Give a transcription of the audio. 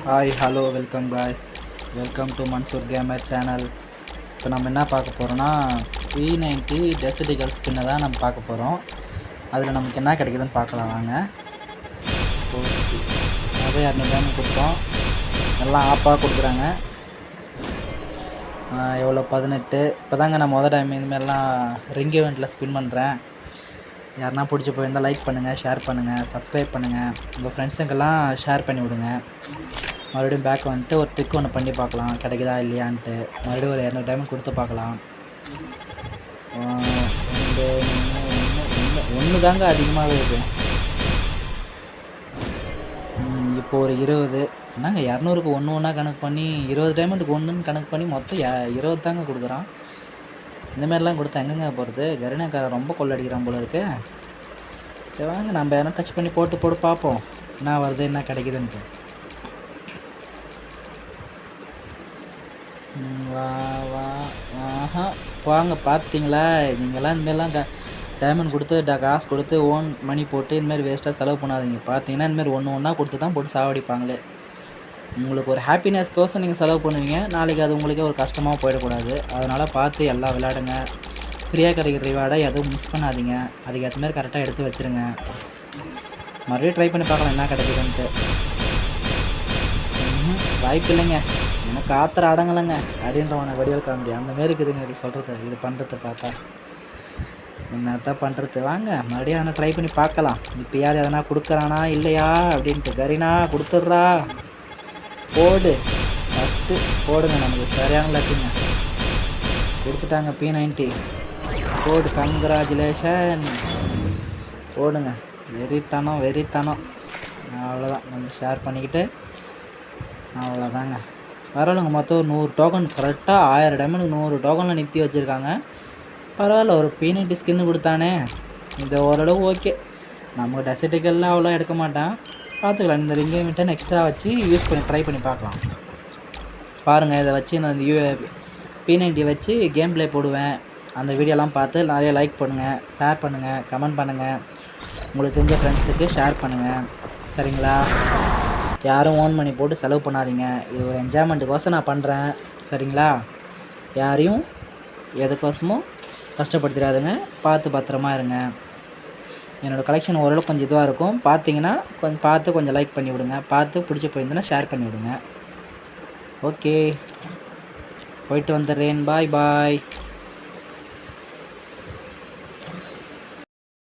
Hi hello welcome guys. Welcome to Mansoor gamer channel. இப்போ நம்ம என்ன பார்க்க போகிறோன்னா P90 டெசர்டிகல் ஸ்பின்னை தான் நம்ம பார்க்க போகிறோம். அதில் நமக்கு என்ன கிடைக்குதுன்னு பார்க்கலாம் வாங்க. அதே 200 டைம் கொடுத்தோம், எல்லாம் ஆப்பாக கொடுக்குறாங்க. எவ்வளோ 18. இப்போ தாங்க நான் மொதல் டைம் இனிமேலாம் ரிங் ஈவெண்ட்டில் ஸ்பின் பண்ணுறேன். யாருன்னா பிடிச்சி போயிருந்தால் லைக் பண்ணுங்கள், ஷேர் பண்ணுங்கள், சப்ஸ்கிரைப் பண்ணுங்கள், உங்கள் ஃப்ரெண்ட்ஸுக்கெல்லாம் ஷேர் பண்ணி விடுங்க. மறுபடியும் பேக் வந்துட்டு ஒரு ட்ரிக் ஒன்று பண்ணி பார்க்கலாம் கிடைக்குதா இல்லையான்ட்டு. மறுபடியும் ஒரு 200 டைம் கொடுத்து பார்க்கலாம். ஒன்று தாங்க அதிகமாகவே இருக்குது. இப்போ ஒரு 20 என்னங்க 200க்கு ஒன்று ஒன்றா கணக்கு பண்ணி 20 டைமண்டுக்கு ஒன்றுன்னு கணக்கு பண்ணி மொத்தம் 20 தாங்க கொடுக்குறான். இந்தமாரிலாம் கொடுத்தா எங்கெங்க போகிறது? கருணாக்காரன் ரொம்ப கொள்ளடிக்கிறான் போல இருக்கு. சரி வாங்க நம்ம எதனா டச் பண்ணி போட்டு பார்ப்போம் என்ன வருது என்ன கிடைக்குதுன்ட்டு. வாங்க பார்த்தீங்களா, நீங்கள்லாம் இந்தமாரிலாம் டைமண்ட் கொடுத்து காசு கொடுத்து ஓன் மணி போட்டு இந்தமாரி வேஸ்ட்டாக செலவு பண்ணாதீங்க. பார்த்தீங்கன்னா இந்தமாரி ஒன்று ஒன்றா கொடுத்து தான் போட்டு சாவடிப்பாங்களே. உங்களுக்கு ஒரு ஹாப்பினஸ்க்கோசம் நீங்கள் செலவு பண்ணுவீங்க, நாளைக்கு அது உங்களுக்கே ஒரு கஷ்டமாக போயிடக்கூடாது. அதனால் பார்த்து எல்லாம் விளையாடுங்க. ஃப்ரீயாக கிடைக்கிற ரிவார்டை எதுவும் மிஸ் பண்ணாதீங்க. அதுக்கு ஏற்ற மாதிரி கரெக்டாக எடுத்து வச்சுருங்க. மறுபடியும் ட்ரை பண்ணி பார்க்கலாம் என்ன கிடைக்குதுன்ட்டு. வாய்ப்பு இல்லைங்க, எனக்கு ஆத்திரம் அடங்கலைங்க அப்படின்றவனை வடிவல் காமெடி அந்தமாரி இருக்குதுங்க. இது சொல்கிறது இது பண்ணுறது பார்த்தா என்னத்தான் பண்ணுறது. வாங்க மறுபடியும் ஆனால் ட்ரை பண்ணி பார்க்கலாம். இப்போ யார் எதனா கொடுக்குறானா இல்லையா அப்படின்ட்டு. கரீனா கொடுத்துட்றா, போடு ஃபஸ்ட்டு போடுங்க. நமக்கு சரியான லக்குங்க கொடுத்துட்டாங்க. P90 போடு, கங்க்ராச்சுலேஷன் போடுங்க. வெறித்தனம். அவ்வளோதான், நம்ம ஷேர் பண்ணிக்கிட்டு அவ்வளோதாங்க. பரவாயில்லைங்க, மொத்தம் 100 டோக்கன் கரெக்டாக 1000 டைமண்டுக்கு 100 டோக்கனில் நிறுத்தி வச்சுருக்காங்க. பரவாயில்ல, ஒரு P90 ஸ்கின்னு கொடுத்தானே, இது ஓரளவு ஓகே. நம்ம டெசர்டிக்கல்லாம் அவ்வளோ எடுக்க மாட்டேன், பார்த்துக்கலாம். இந்த ரிங் ஈவெண்ட்டை நெக்ஸ்ட்டாக வச்சு யூஸ் பண்ணி ட்ரை பண்ணி பார்க்கலாம். பாருங்கள், இதை வச்சு நான் P90 வச்சு கேம் ப்ளே போடுவேன். அந்த வீடியோலாம் பார்த்து நிறைய லைக் பண்ணுங்கள், ஷேர் பண்ணுங்கள், கமெண்ட் பண்ணுங்கள், உங்களுக்கு தெரிஞ்ச ஃப்ரெண்ட்ஸுக்கு ஷேர் பண்ணுங்கள். சரிங்களா? யாரும் ஓன் பண்ணி போட்டு செலவு பண்ணாதீங்க. இது ஒரு என்ஜாய்மெண்ட்டுக்கோசம் நான் பண்ணுறேன். சரிங்களா? யாரையும் எதுக்கோசமும் கஷ்டப்படுத்திடாதுங்க. பார்த்து பத்திரமா இருங்க. என்னோடய கலெக்ஷன் ஓரளவுக்கு கொஞ்சம் இதுவாக இருக்கும். பார்த்தீங்கன்னா கொஞ்சம் லைக் பண்ணி விடுங்க. பார்த்து பிடிச்சி போயிருந்தேன்னா ஷேர் பண்ணி விடுங்க. ஓகே, போயிட்டு வந்துடுறேன். பாய்.